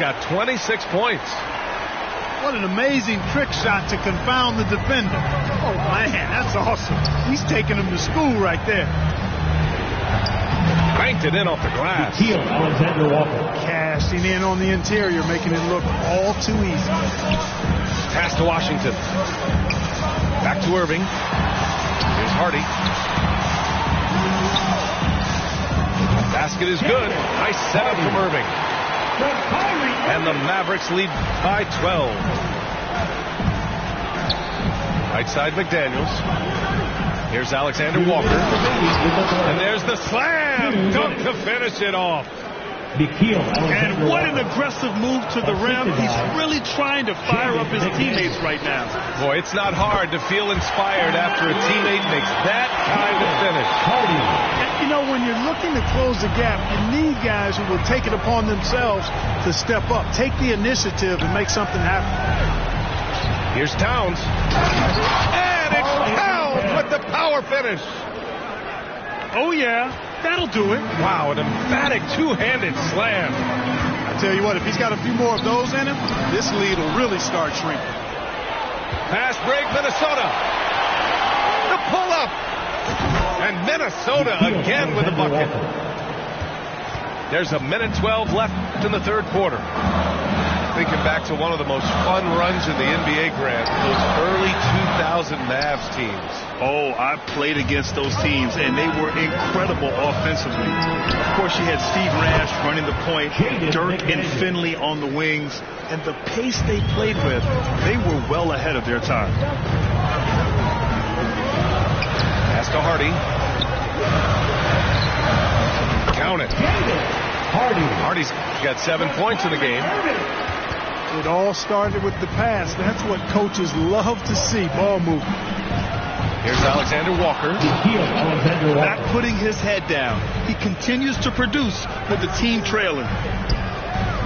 Got 26 points. What an amazing trick shot to confound the defender. Oh, man, that's awesome. He's taking him to school right there. Banked it in off the glass. Alexander Walker. Cashing in on the interior, making it look all too easy. Pass to Washington. Back to Irving. Here's Hardy. Basket is good. Nice setup from Irving. And the Mavericks lead by 12. Right side McDaniels. Here's Alexander Walker. And there's the slam dunk to finish it off. And what an aggressive move to the rim. He's really trying to fire up his teammates right now. Boy, it's not hard to feel inspired after a teammate makes that kind of finish. You know, when you're looking to close the gap, you need guys who will take it upon themselves to step up, take the initiative, and make something happen. Here's Towns. And it's Towns with the power finish. Oh, yeah. That'll do it. Wow, an emphatic two-handed slam. I tell you what, if he's got a few more of those in him, this lead will really start shrinking. Pass break, Minnesota. The pull-up. And Minnesota again with a bucket. There's a minute 12 left in the third quarter. Thinking back to one of the most fun runs in the NBA, Grant, those early 2000 Mavs teams. Oh, I played against those teams, and they were incredible offensively. Of course, you had Steve Nash running the point, Dirk and Finley on the wings, and the pace they played with, they were well ahead of their time. Pass to Hardy. Count it. Hardy's got 7 points in the game. It all started with the pass. That's what coaches love to see, ball movement. Here's Alexander Walker. Not putting his head down. He continues to produce with the team trailing.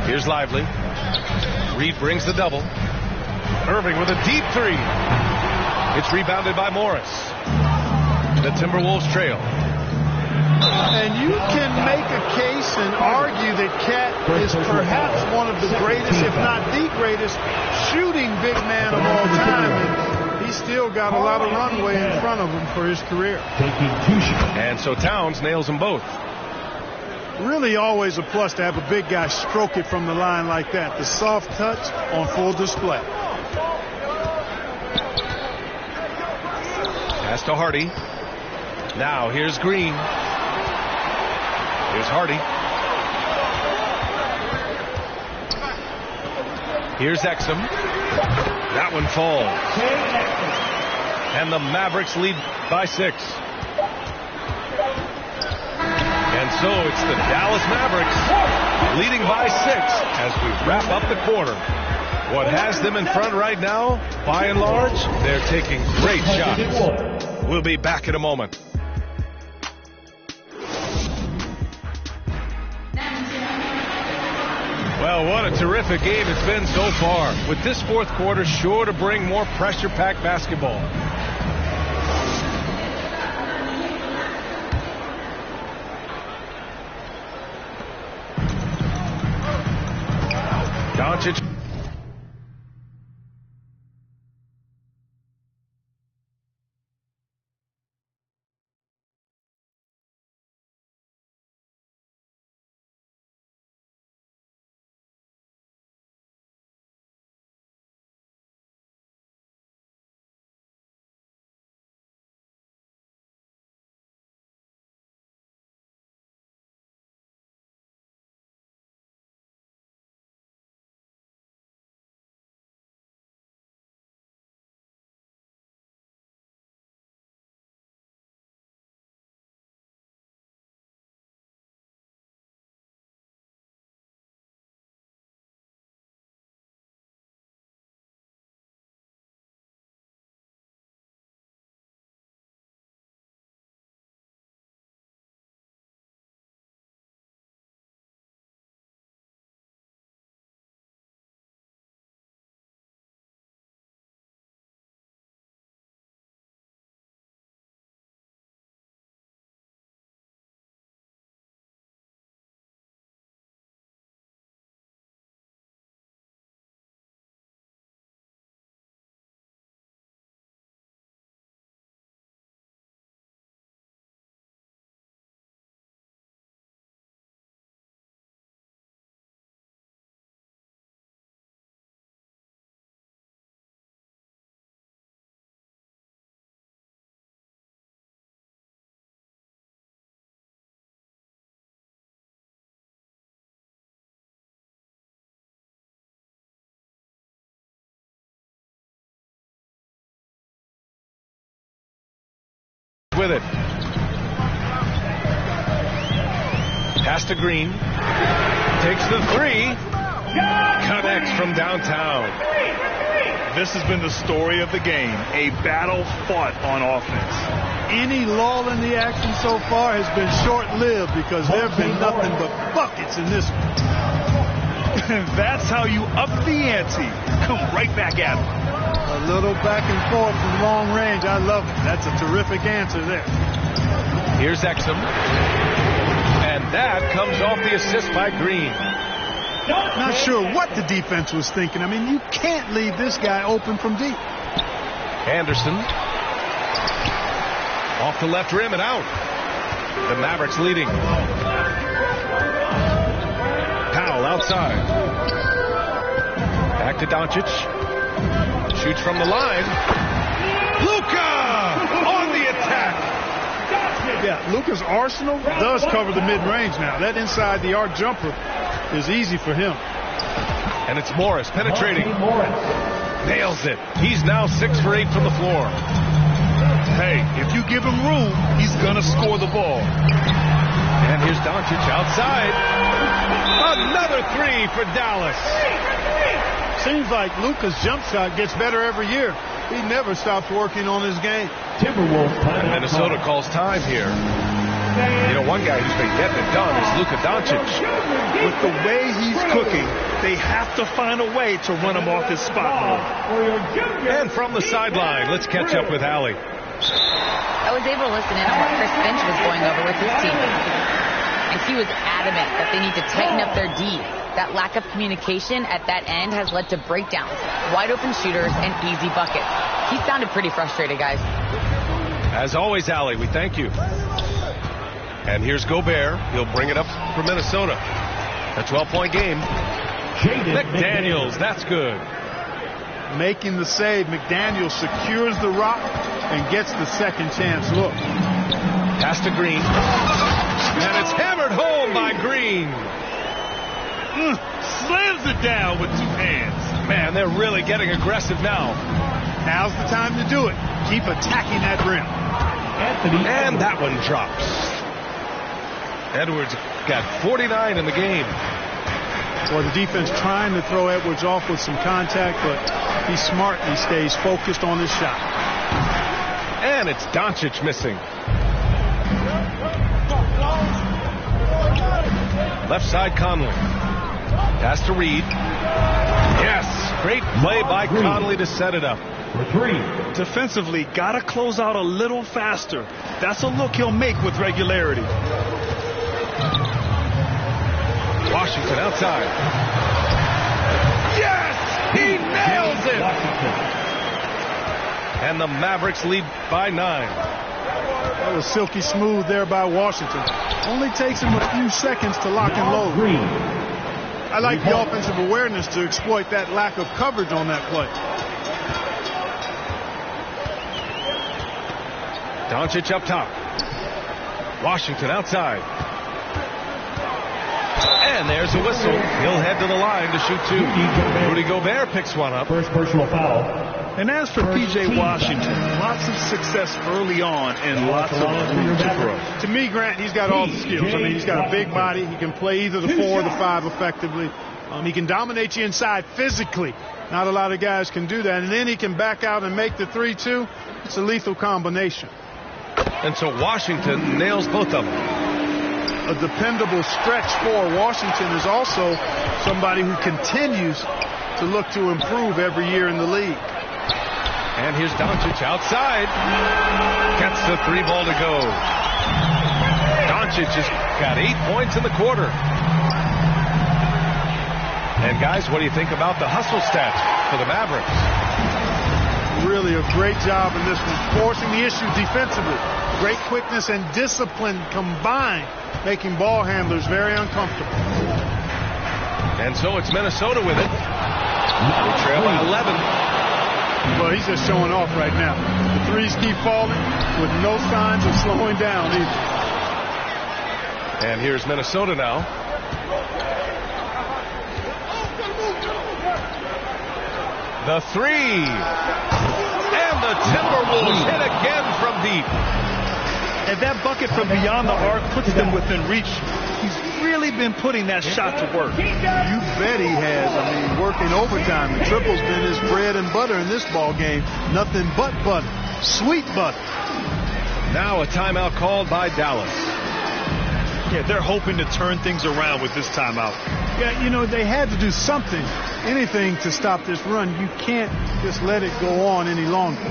Here's Lively. Reed brings the double. Irving with a deep three. It's rebounded by Morris. The Timberwolves trail. And you can make a case and argue that Cat is perhaps one of the greatest, if not the greatest, shooting big man of all time. And he's still got a lot of runway in front of him for his career. And so Towns nails them both. Really always a plus to have a big guy stroke it from the line like that. The soft touch on full display. Pass to Hardy. Now here's Green. Here's Hardy. Here's Exum. That one falls. And the Mavericks lead by 6. And so it's the Dallas Mavericks leading by 6 as we wrap up the quarter. What has them in front right now, by and large, they're taking great shots. We'll be back in a moment. Well, what a terrific game it's been so far, with this fourth quarter sure to bring more pressure-packed basketball. Doncic. with it. Pass to Green. Takes the three. Connects from downtown. This has been the story of the game. A battle fought on offense. Any lull in the action so far has been short-lived because there have been nothing but buckets in this one. That's how you up the ante. Come right back at him. A little back and forth from long range. I love it. That's a terrific answer there. Here's Exum. And that comes off the assist by Green. Not sure what the defense was thinking. I mean, you can't leave this guy open from deep. Anderson. Off the left rim and out. The Mavericks leading. Powell outside. Back to Doncic. Shoots from the line. Luka on the attack. Yeah, Luka's arsenal does cover the mid-range now. That inside the arc jumper is easy for him. And it's Morris penetrating. Nails it. He's now 6 for 8 from the floor. Hey, if you give him room, he's going to score the ball. And here's Doncic outside. Another three for Dallas. Seems like Luka's jump shot gets better every year. He never stops working on his game. And Minnesota calls time here. You know, one guy who's been getting it done is Luka Doncic. With the way he's cooking, they have to find a way to run him off his spot. And from the sideline, let's catch up with Allie. I was able to listen in on what Chris Finch was going over with his team. And he was adamant that they need to tighten up their D. That lack of communication at that end has led to breakdowns, wide open shooters, and easy buckets. He sounded pretty frustrated, guys. As always, Allie, we thank you. And here's Gobert. He'll bring it up for Minnesota. A 12-point game. McDaniels, that's good. Making the save, McDaniels secures the rock and gets the second chance look. Pass to Green. And it's hammered home by Green. Slams it down with 2 hands. Man, they're really getting aggressive now. Now's the time to do it. Keep attacking that rim. And that one drops. Edwards got 49 in the game. Well, the defense trying to throw Edwards off with some contact, but he's smart and he stays focused on his shot. And it's Doncic missing. Left side Conley. Pass to Reed. Yes, great play by Conley to set it up. Defensively, got to close out a little faster. That's a look he'll make with regularity. Washington outside. Yes! He nails it! And the Mavericks lead by 9. That was silky smooth there by Washington. Only takes him a few seconds to lock and load. I like the offensive awareness to exploit that lack of coverage on that play. Doncic up top. Washington outside. And there's a whistle. He'll head to the line to shoot 2. Rudy Gobert picks one up. First personal foul. And as for P.J. Washington, lots of success early on and lots of room to grow. To me, Grant, he's got all the skills. I mean, he's got a big body. He can play either the 4 or the 5 effectively. He can dominate you inside physically. Not a lot of guys can do that. And then he can back out and make the 3, too. It's a lethal combination. And so Washington nails both of them. A dependable stretch for Washington is also somebody who continues to look to improve every year in the league. And here's Doncic outside. Gets the 3 ball to go. Doncic has got 8 points in the quarter. And guys, what do you think about the hustle stats for the Mavericks? Really a great job in this one, forcing the issue defensively. Great quickness and discipline combined, making ball handlers very uncomfortable. And so it's Minnesota with it. They trail by 11. Well, he's just showing off right now. The threes keep falling with no signs of slowing down either. And here's Minnesota now. The 3. And the Timberwolves hit again from deep. And that bucket from beyond the arc puts them within reach. He's really been putting that shot to work. You bet he has. I mean, working overtime. The triple's been his bread and butter in this ball game. Nothing but butter. Sweet butter. Now a timeout called by Dallas. Yeah, they're hoping to turn things around with this timeout. Yeah, you know, they had to do something, anything to stop this run. You can't just let it go on any longer.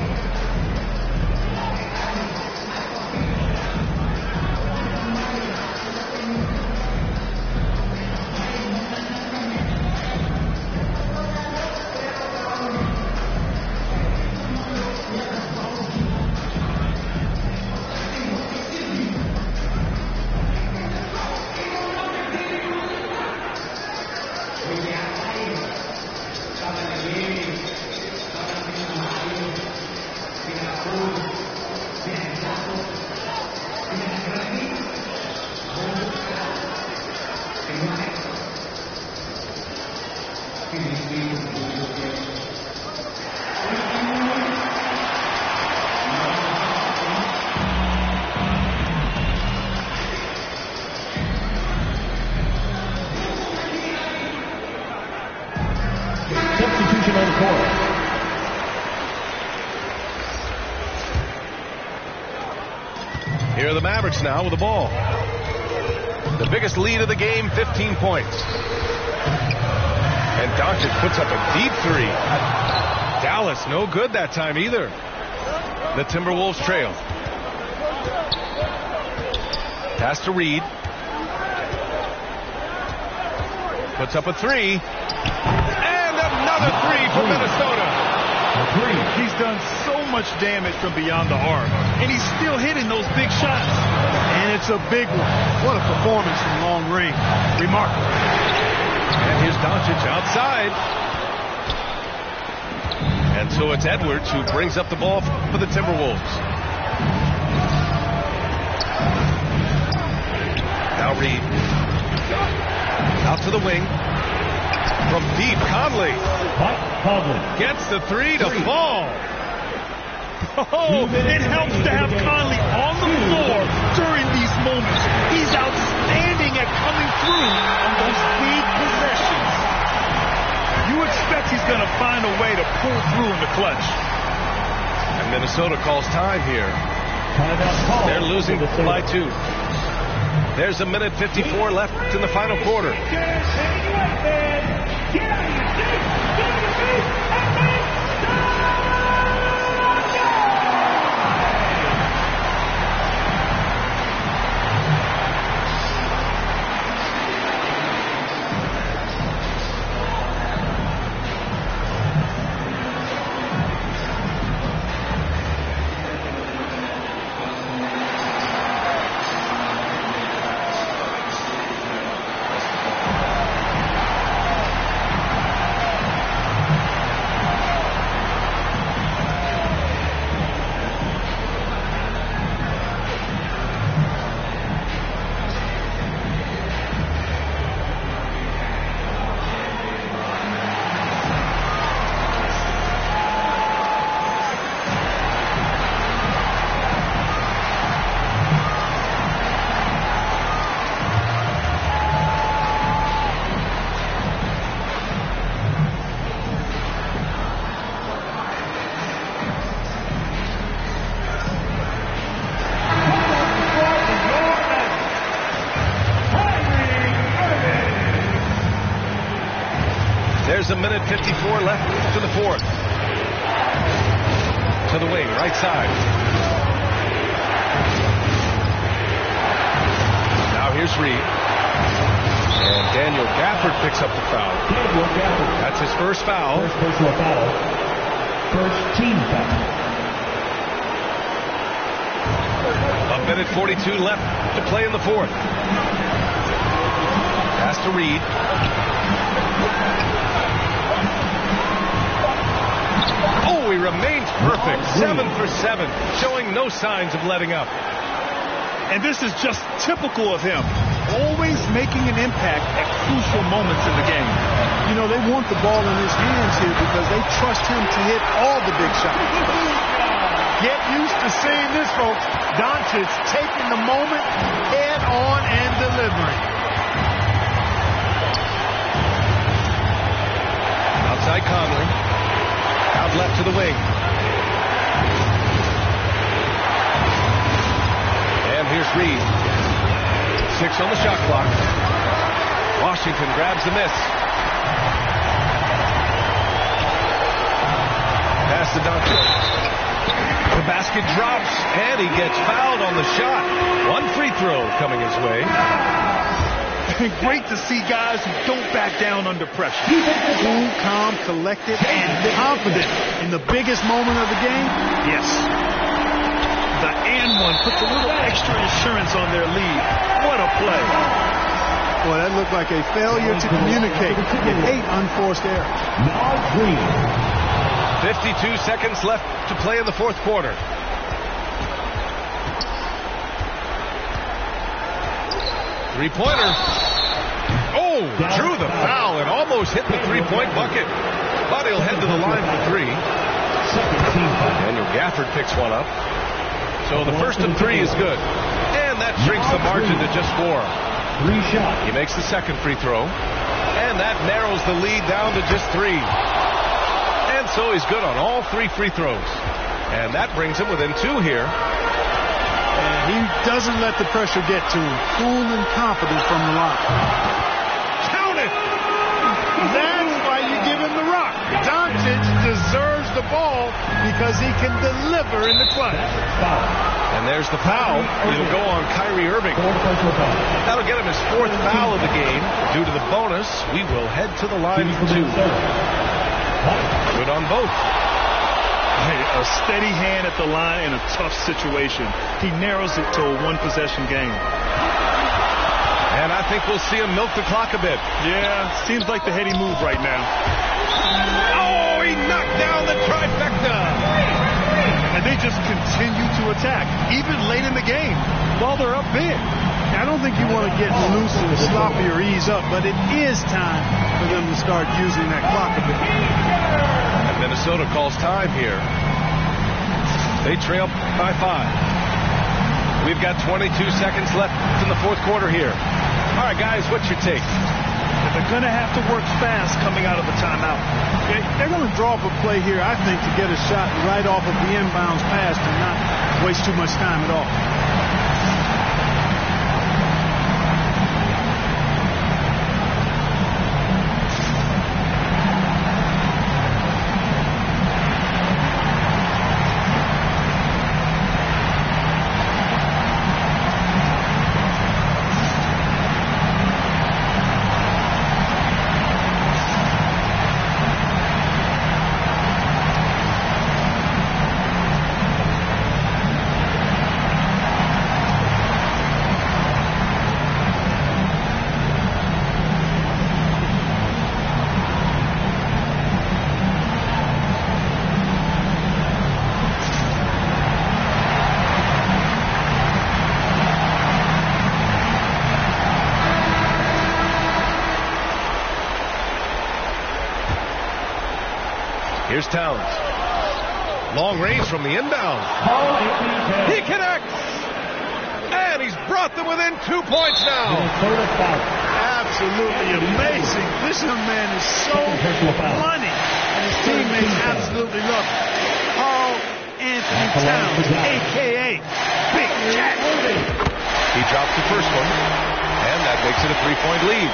Here are the Mavericks now with the ball. The biggest lead of the game, 15 points. And Doncic puts up a deep three. Dallas, no good that time either. The Timberwolves trail. Pass to Reed. Puts up a three. And another three for Minnesota. He's done so much damage from beyond the arc, and he's still hitting those big shots. And it's a big one. What a performance from long range. Remarkable. And here's Doncic outside. And so it's Edwards who brings up the ball for the Timberwolves. Now Reed. Out to the wing. From deep, Conley. Gets the three to fall. Oh, it helps to have Conley on the floor during these moments. He's outstanding at coming through on those big possessions. You expect he's going to find a way to pull through in the clutch. And Minnesota calls time here. They're losing by 2. There's a minute 54 left in the final quarter. There's a minute 54 left to the fourth. To the wing, right side. Now here's Reed. And Daniel Gafford picks up the foul. That's his first foul. First personal foul. First team foul. A minute 42 left to play in the fourth. Pass to Reed. Oh, he remains perfect. 7 for 7, showing no signs of letting up. And this is just typical of him. Always making an impact at crucial moments in the game. You know, they want the ball in his hands here because they trust him to hit all the big shots. Get used to seeing this, folks. Doncic taking the moment head on and delivering. Outside Conley. Out left to the wing. And here's Reed. 6 on the shot clock. Washington grabs the miss. Pass to Doncic. The basket drops, and he gets fouled on the shot. 1 free throw coming his way. Great to see guys who don't back down under pressure. Cool, calm, collected, and confident in the biggest moment of the game. Yes. The and one puts a little extra insurance on their lead. What a play. Well, that looked like a failure to communicate. You hate unforced errors. 52 seconds left to play in the fourth quarter. Three-pointer. Oh, drew the foul and almost hit the three-point bucket. But he'll head to the line for 3. Daniel Gafford picks one up. So the first of 3 is good. And that shrinks the margin to just 4. 3 shots. He makes the second free throw. And that narrows the lead down to just 3. And so he's good on all 3 free throws. And that brings him within 2 here. And he doesn't let the pressure get to him. Cool and confident from the line. Count it! That's why you give him the rock. Doncic deserves the ball because he can deliver in the clutch. And there's the foul. It'll go on Kyrie Irving. That'll get him his 4th foul of the game. Due to the bonus, we will head to the line for 2. Good on both. Hey, a steady hand at the line in a tough situation. He narrows it to a 1-possession game. And I think we'll see him milk the clock a bit. Yeah, seems like the heady move right now. Oh, he knocked down the trifecta. And they just continue to attack, even late in the game, while they're up big. I don't think you want to get loose and sloppy or ease up, but it is time for them to start using that clock a bit. And Minnesota calls time here. They trail by 5. We've got 22 seconds left in the fourth quarter here. All right, guys, what's your take? They're going to have to work fast coming out of the timeout. They're going to draw up a play here, I think, to get a shot right off of the inbounds pass and not waste too much time at all. Here's Towns. Long range from the inbound. He connects. And he's brought them within 2 points now. Absolutely amazing. This young man is so money. And his teammates absolutely love him. Carl Anthony Towns, a.k.a. Big Cat. He drops the first one. And that makes it a 3-point lead.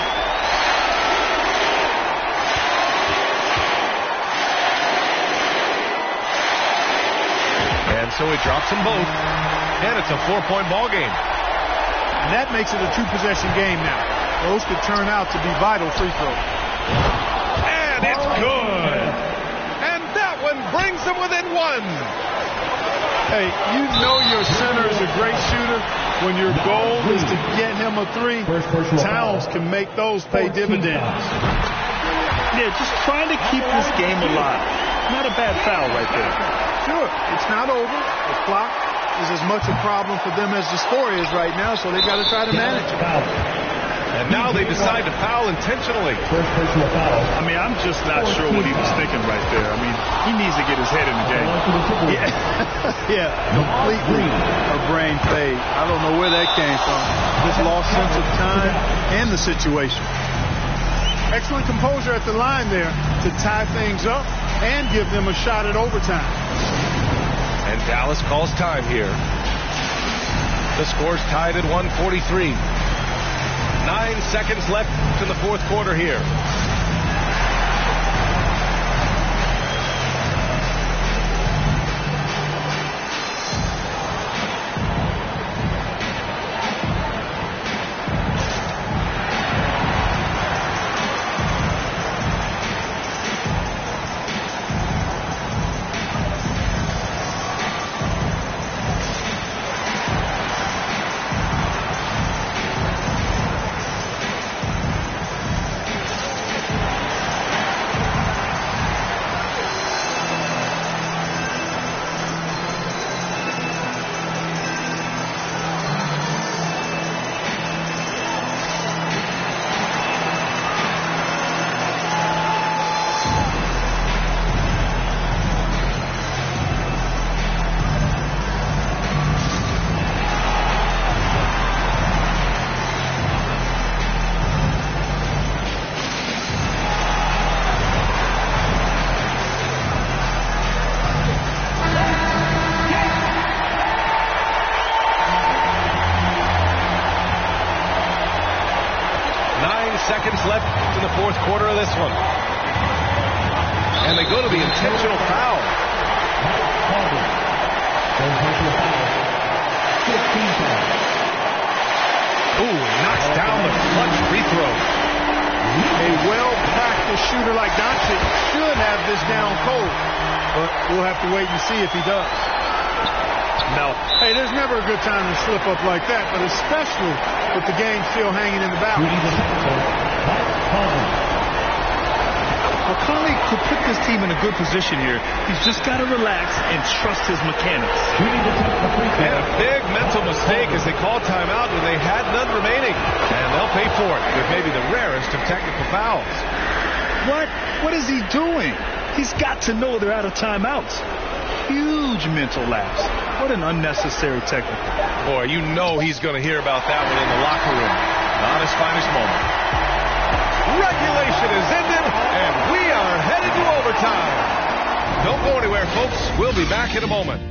And so he drops them both. And it's a 4-point ball game. And that makes it a 2-possession game now. Those could turn out to be vital free throws. And it's good. And that one brings them within 1. Hey, you know your center is a great shooter. When your goal is to get him a 3, Towns can make those pay dividends. Yeah, just trying to keep this game alive. Not a bad foul right there. Sure, it's not over. The clock is as much a problem for them as the score is right now, so they got to try to manage it. And now they decide to foul intentionally. First personal foul. I mean, I'm just not sure what he was thinking right there. I mean, he needs to get his head in the game. Yeah, completely a brain fade. I don't know where that came from. Just lost sense of time and the situation. Excellent composure at the line there to tie things up and give them a shot at overtime. And Dallas calls time here. The score's tied at 143. 9 seconds left in the fourth quarter here. Seconds left in the fourth quarter of this one. And they go to the intentional foul. Ooh, knocks down the clutch free throw. A well-practiced shooter like Doncic should have this down cold. But we'll have to wait and see if he does. No. Hey, there's never a good time to slip up like that, but especially with the game still hanging in the balance. Well, Conley could put this team in a good position here. He's just got to relax and trust his mechanics. And a big mental mistake as they call timeout when they had none remaining. And they'll pay for it with maybe the rarest of technical fouls. What is he doing? He's got to know they're out of timeouts. Huge mental lapse. What an unnecessary technical. Boy, you know he's going to hear about that one in the locker room. Not his finest moment. Regulation is ended, and we are headed to overtime. Don't go anywhere, folks. We'll be back in a moment.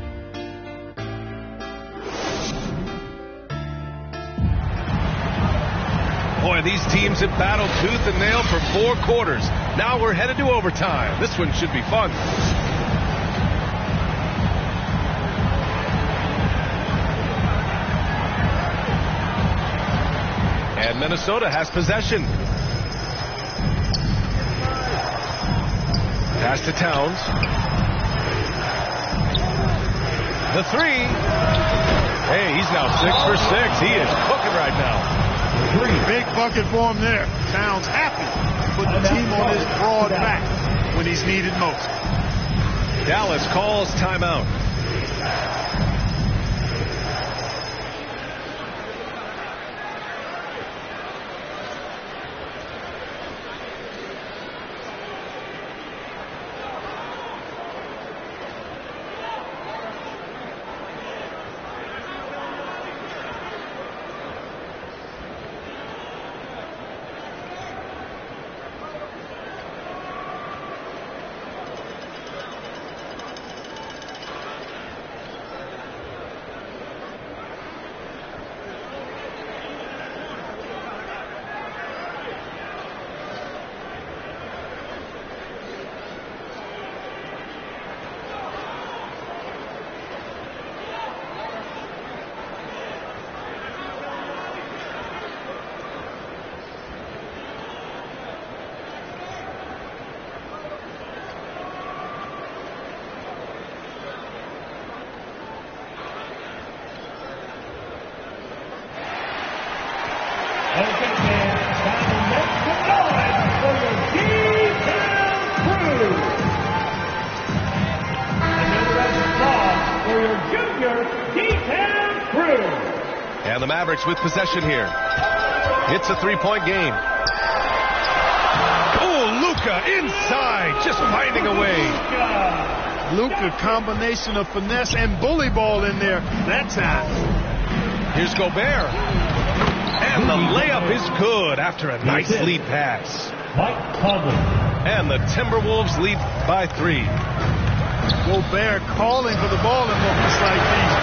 Boy, these teams have battled tooth and nail for 4 quarters. Now we're headed to overtime. This one should be fun. And Minnesota has possession. Pass to Towns. The three. Hey, he's now 6 for 6. He is cooking right now. Big bucket for him there. Towns happy to put the team on his broad back when he's needed most. Dallas calls timeout. And the Mavericks with possession here. It's a three-point game. Oh, Luka inside, just finding a way. Luka, combination of finesse and bully ball in there that time. Here's Gobert. And the layup is good after a nice lead pass. And the Timberwolves lead by 3. Gobert calling for the ball in moments like these.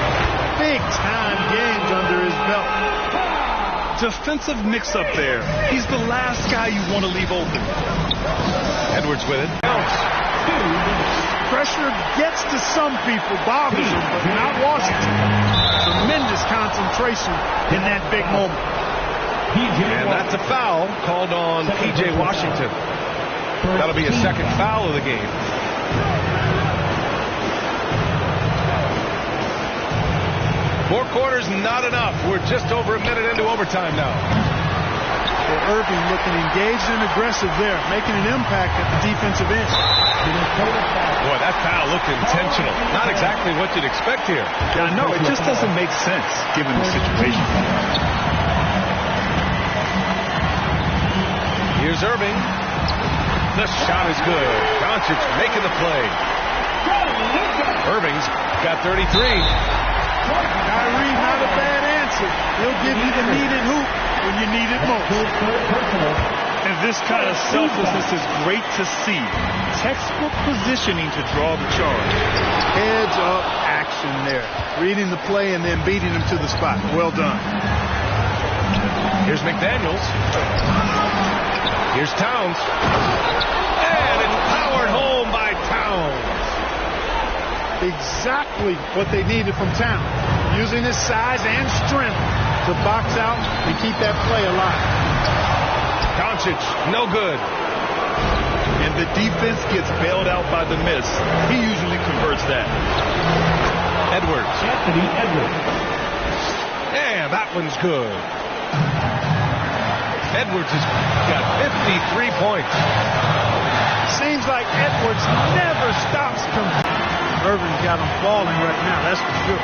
Big-time games under his belt. Defensive mix-up there. He's the last guy you want to leave open. Edwards with it. Pressure gets to some people, bothers them, but not Washington. Tremendous concentration in that big moment. And that's a foul called on P.J. Washington. That'll be a second foul of the game. Four quarters, not enough. We're just over a minute into overtime now. Well, Irving looking engaged and aggressive there, making an impact at the defensive end. Boy, that foul looked intentional. Not exactly what you'd expect here. Yeah, no, it just doesn't make sense given the situation. Here's Irving. The shot is good. Doncic making the play. Irving's got 33. Kyrie, not a bad answer. He'll give you the needed hoop when you need it most. And this kind of selflessness is great to see. Textbook positioning to draw the charge. Heads up action there. Reading the play and then beating him to the spot. Well done. Here's McDaniels. Here's Towns. And it's powered home by Towns. Exactly what they needed from Towns. Using his size and strength to box out and keep that play alive. Doncic, no good. And the defense gets bailed out by the miss. He usually converts that. Edwards. Yeah, that one's good. Edwards has got 53 points. Seems like Edwards never stops competing. Irving's got him falling right now, that's for sure.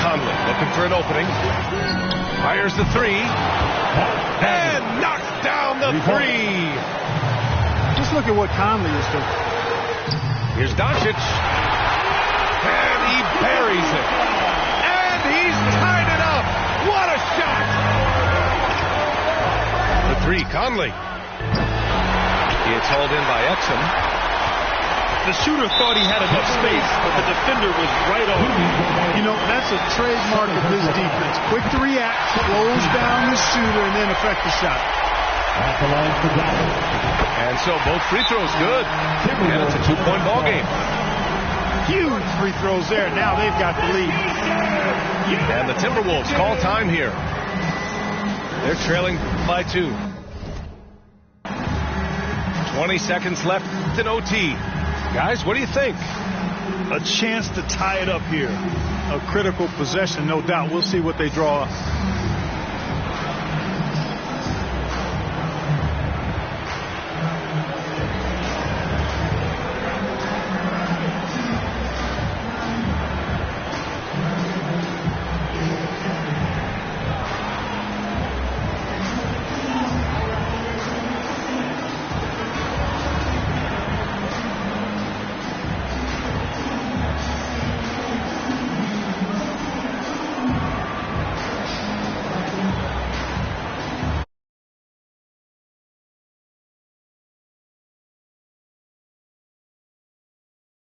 Conley looking for an opening. Fires the 3. And knocks down the 3. Just look at what Conley is doing. Here's Doncic. And he buries it. And he's tied it up. What a shot. The 3, Conley. It's hauled in by Exum. The shooter thought he had enough space, but the defender was right on. You know, that's a trademark of this defense. Quick to react, close down the shooter, and then affect the shot. And so both free throws good. And it's a 2-point ball game. Huge free throws there. Now they've got the lead. And the Timberwolves call time here. They're trailing by 2. 20 seconds left in OT. Guys, what do you think? A chance to tie it up here. A critical possession, no doubt. We'll see what they draw up.